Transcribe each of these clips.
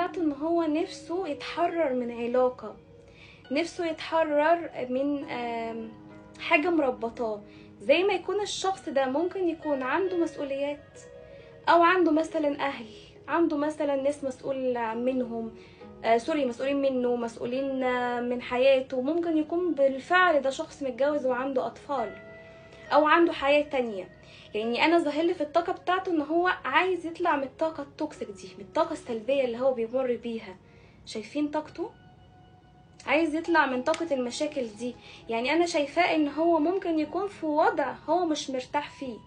بتاعته ان هو نفسه يتحرر من علاقة، نفسه يتحرر من حاجة مربطاه. زي ما يكون الشخص ده ممكن يكون عنده مسؤوليات، او عنده مثلا اهل، عنده مثلا ناس مسؤول منهم، مسؤولين منه، مسؤولين من حياته. ممكن يكون بالفعل ده شخص متجوز وعنده اطفال، او عنده حياة تانية. يعني انا ظاهر في الطاقة بتاعته ان هو عايز يطلع من الطاقة التوكسيك دي، من الطاقة السلبية اللي هو بيمر بيها. شايفين طاقته؟ عايز يطلع من طاقة المشاكل دي. يعني انا شايفاه ان هو ممكن يكون في وضع هو مش مرتاح فيه.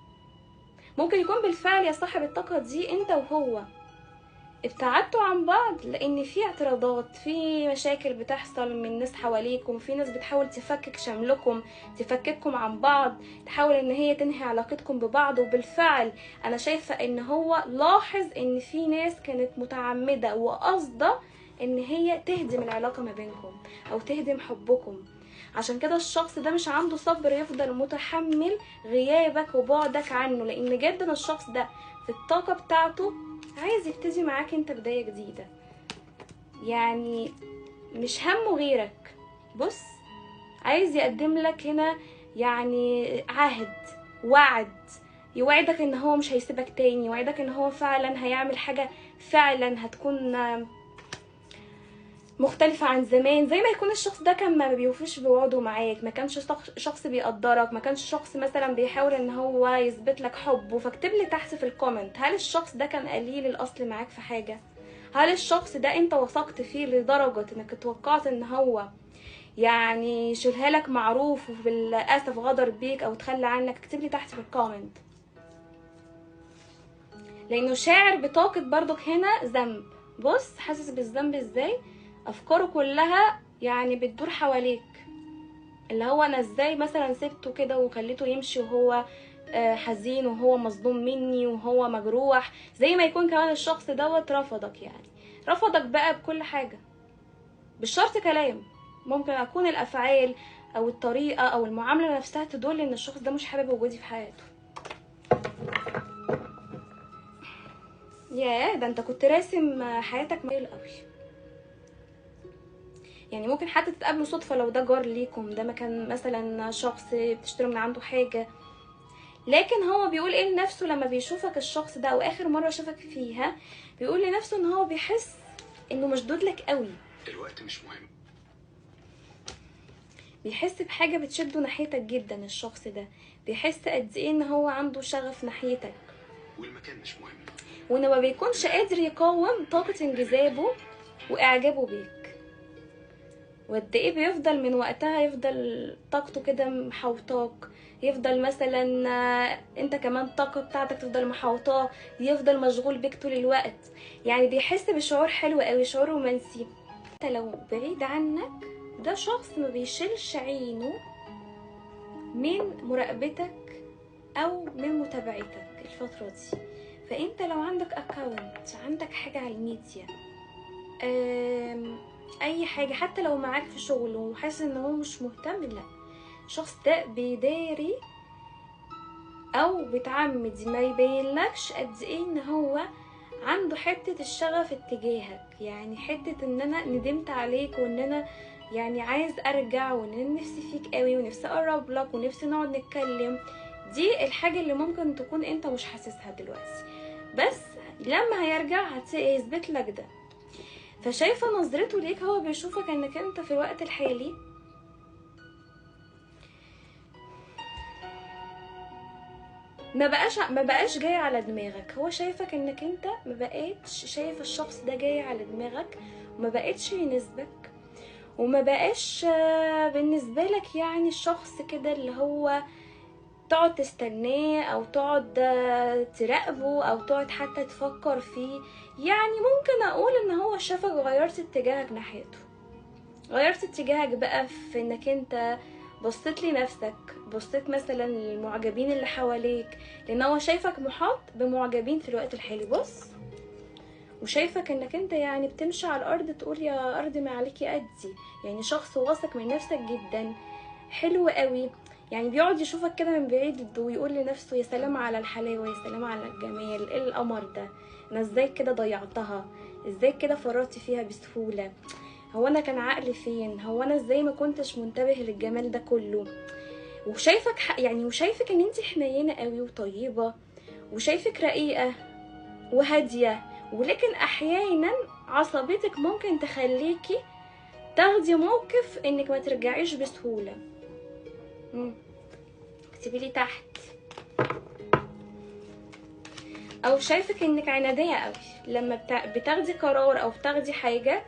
ممكن يكون بالفعل يا صاحب الطاقة دي انت وهو ابتعدتوا عن بعض لان في اعتراضات، في مشاكل بتحصل من ناس حواليكم، في ناس بتحاول تفكك شملكم، تفكككم عن بعض، تحاول ان هي تنهي علاقتكم ببعض. وبالفعل انا شايفة ان هو لاحظ ان في ناس كانت متعمدة وقصده ان هي تهدم العلاقة ما بينكم او تهدم حبكم. عشان كده الشخص ده مش عنده صبر يفضل متحمل غيابك وبعدك عنه، لان جدا الشخص ده في الطاقة بتاعته عايز يبتدي معاك انت بداية جديدة. يعني مش همه غيرك. بص، عايز يقدم لك هنا يعني عهد، وعد، يوعدك ان هو مش هيسيبك تاني، يوعدك ان هو فعلا هيعمل حاجة فعلا هتكون مختلفة عن زمان. زي ما يكون الشخص ده كان ما بيوفيش بوعده معاك، ما كانش شخص بيقدرك، ما كانش شخص مثلا بيحاول ان هو يثبت لك حبه. فاكتب لي تحت في الكومنت، هل الشخص ده كان قليل الاصل معاك في حاجة؟ هل الشخص ده انت وثقت فيه لدرجة انك توقعت ان هو يعني شيلها لك معروف وبالاسف غدر بيك او تخلى عنك؟ اكتب لي تحت في الكومنت، لانه شاعر بطاقة برضك هنا ذنب. بص، حاسس بالذنب ازاي، افكاره كلها يعني بتدور حواليك، اللي هو انا ازاي مثلا سبته كده وخليته يمشي وهو حزين وهو مصدوم مني وهو مجروح. زي ما يكون كمان الشخص دوت رفضك، يعني رفضك بقى بكل حاجة، مش شرط كلام، ممكن اكون الافعال او الطريقة او المعاملة نفسها تدل ان الشخص ده مش حابب وجودي في حياته. ياه، ده انت كنت راسم حياتك مايل قوي. يعني ممكن حتى تتقابلوا صدفة لو ده جار ليكم، ده مكان مثلا شخص بتشتروا من عنده حاجة. لكن هو بيقول ايه لنفسه لما بيشوفك الشخص ده، او اخر مرة شافك فيها، بيقول لنفسه ان هو بيحس انه مشدود لك قوي. الوقت مش مهم، بيحس بحاجة بتشده ناحيتك جدا. الشخص ده بيحس قد ايه ان هو عنده شغف ناحيتك، والمكان مش مهم، وانه ما بيكونش قادر يقاوم طاقة انجذابه واعجابه بيك. وقد ايه بيفضل من وقتها يفضل طاقته كده محوطاك، يفضل مثلا انت كمان الطاقة بتاعتك تفضل محوطاه، يفضل مشغول بيك طول الوقت. يعني بيحس بشعور حلو قوي، شعور رومانسي. انت لو بعيد عنك، ده شخص ما بيشيلش عينه من مراقبتك او من متابعتك الفترة دي. فانت لو عندك اكاونت، عندك حاجة على الميديا، اي حاجة، حتى لو معاك في شغل وحاسس ان هو مش مهتم، لا، الشخص ده بيداري او بتعمد ما يبينلكش قد ايه ان هو عنده حتة الشغف اتجاهك. يعني حتة ان انا ندمت عليك، وان انا يعني عايز ارجع، وان انا نفسي فيك قوي، ونفسي اقرب لك، ونفسي نقعد نتكلم. دي الحاجة اللي ممكن تكون انت مش حاسسها دلوقتي، بس لما هيرجع هيثبت لك ده. فشايفة نظرته ليك، هو بيشوفك انك انت في الوقت الحالي ما بقاش جاي على دماغك. هو شايفك انك انت ما بقيتش شايف الشخص ده جاي على دماغك، وما بقيتش يناسبك، وما بقاش بالنسبة لك يعني الشخص كده اللي هو تقعد تستناه او تقعد تراقبه او تقعد حتى تفكر فيه. يعني ممكن اقول ان هو شافك غيرت اتجاهك ناحيته، غيرت اتجاهك بقى في انك انت بصيت لنفسك، بصيت مثلا للمعجبين اللي حواليك، لان هو شايفك محاط بمعجبين في الوقت الحالي. بص، وشايفك انك انت يعني بتمشي على الارض تقول يا ارض ما عليكي قدي. يعني شخص واثق من نفسك جدا، حلو قوي. يعني بيقعد يشوفك كده من بعيد ويقول لنفسه يا سلام على الحلاوه، يا سلام على الجمال، ايه القمر ده، انا ازاي كده ضيعتها. ازاي كده فرطتي فيها بسهولة؟ هو انا كان عقلي فين؟ هو انا ازاي ما كنتش منتبه للجمال ده كله؟ وشايفك يعني وشايفك ان انت حنينة قوي وطيبة، وشايفك رقيقة وهادية، ولكن احيانا عصبيتك ممكن تخليكي تاخدي موقف انك ما ترجعيش بسهولة. اكتبي لي تحت. او شايفك انك عنادية قوي، لما بتاخدي قرار او بتاخدي حاجة